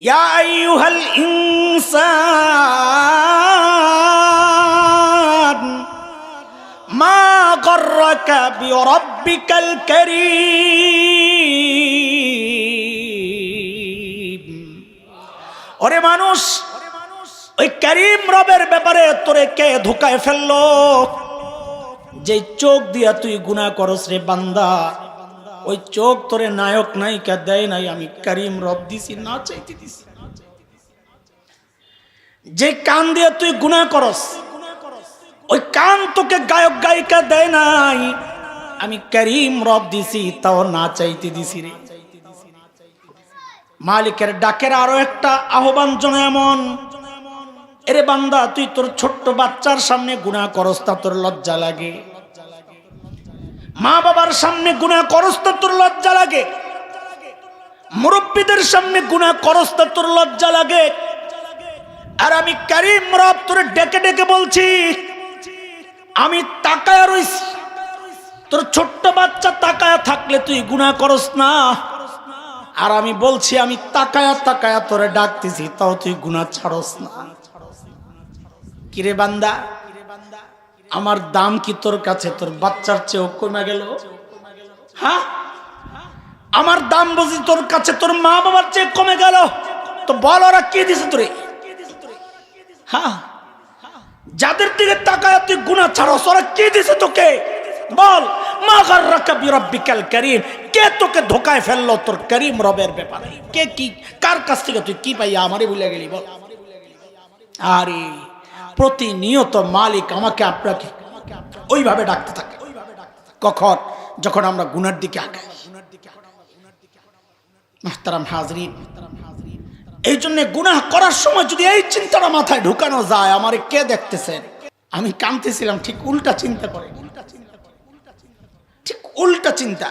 ইয়া আইয়ুহাল ইনসান মা গররাকা বিরাব্বিকাল কারীম। ওরে মানুষ, ওই কারীম রবের ব্যাপারে তোরে কে ধোকায় ফেললো? যে চোখ দিয়া তুই গুনাহ করস রে বান্দা, ওই চোখ তোরে নায়ক নায়িকা দেয় নাই, আমি কারীম রব দিছি, না চাইতে দিছি। যে কান দিয়ে তুই গুনাহ করস, ওই কান তোকে গায়ক গায়িকা দেয় নাই, আমি কারীম রব দিছি, তাও না চাইতে দিছি রে। মালিকের ডাকের আরো একটা আহ্বান জানা এমন, এরে বান্দা তুই তোর ছোট্ট বাচ্চার সামনে গুনাহ করস তা তোর লজ্জা লাগে? মা বাবার সামনে গুনাহ করস তা তোর লজ্জা লাগে? মুরব্বীদের সামনে গুনাহ করস তা তোর লজ্জা লাগে? আর আমি কারীম রব তোরে ডেকে ডেকে বলছি, আমি তাকায়া রইছি, তোর ছোট্ট বাচ্চা তাকায়া থাকলে তুই গুনাহ করস না, আর আমি বলছি আমি তাকায়া তাকায়া তোরে ডাকতেছি, তাও তুই গুনাহ ছাড়স না। কিরে বান্দা, আমার দাম কি তোর কাছে তোর বাচ্চার চেয়েও কমে গেল? হ্যাঁ, আমার দাম বুঝি তোর কাছে তোর মা বাবার চেয়ে কমে গেল? তো বল ওরা কি দিছে তোরে? হ্যাঁ, যাদের দিকে তাকায় তুই গুনাহ ছাড়স, ওরা কি দিছে তোকে? বল। মা গররাকা বিরাব্বিকাল কারীম, কে তোকে ধোকায় ফেললো তোর কারীম রবের ব্যাপারে? কে কি, কার কাছ থেকে তুই কি পাইয়া আমারে ভুলে গেলি? বল। আরে প্রতিনিয়ত মালিক আমাকে আপনাকে ওইভাবে ডাকতে থাকে। কখন? যখন আমরা গুনার দিকে আগাই। মুহতারাম হাজরিন, এই জন্য গুনাহ করার সময় যদি এই চিন্তাটা মাথায় ঢুকানো যায়, আমারে কে দেখতেছেন? আমি কাঁদতেছিলাম, ঠিক উল্টা চিন্তা করে, ঠিক উল্টা চিন্তা।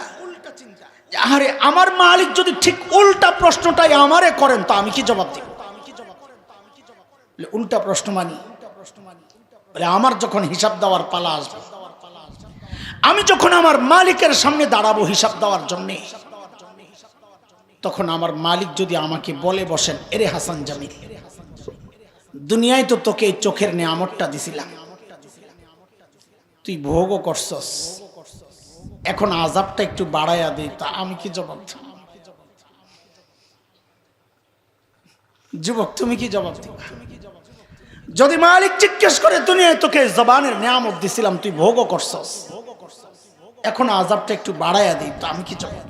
আরে আমার মালিক যদি ঠিক উল্টা প্রশ্নটাই আমারে করেন, তো আমি কি জবাব দিব? উল্টা প্রশ্ন মানি। আমার যখন হিসাব দেওয়ার পালা আসবে, আমি যখন আমার মালিকের সামনে দাঁড়াবো হিসাব দেওয়ার জন্য, তখন আমার মালিক যদি আমাকে বলে বসেন, এরে হাসান জামিল, দুনিয়ায় তো তোকে এই চোখের নেয়ামতটা দিছিলাম, তুই ভোগও করছস, এখন আযাবটা একটু বাড়াইয়া দে, তা আমি কি জবাব দিব? যুবক, তুমি কি জবাব দিবা? যদি মালিক জিজ্ঞেস করে, দুনিয়ায় তোকে জবানের নিয়ামত দিছিলাম, তুই ভোগও করছস, এখন আযাবটা একটু বাড়াইয়া দিই, তো আমি কি জবাব?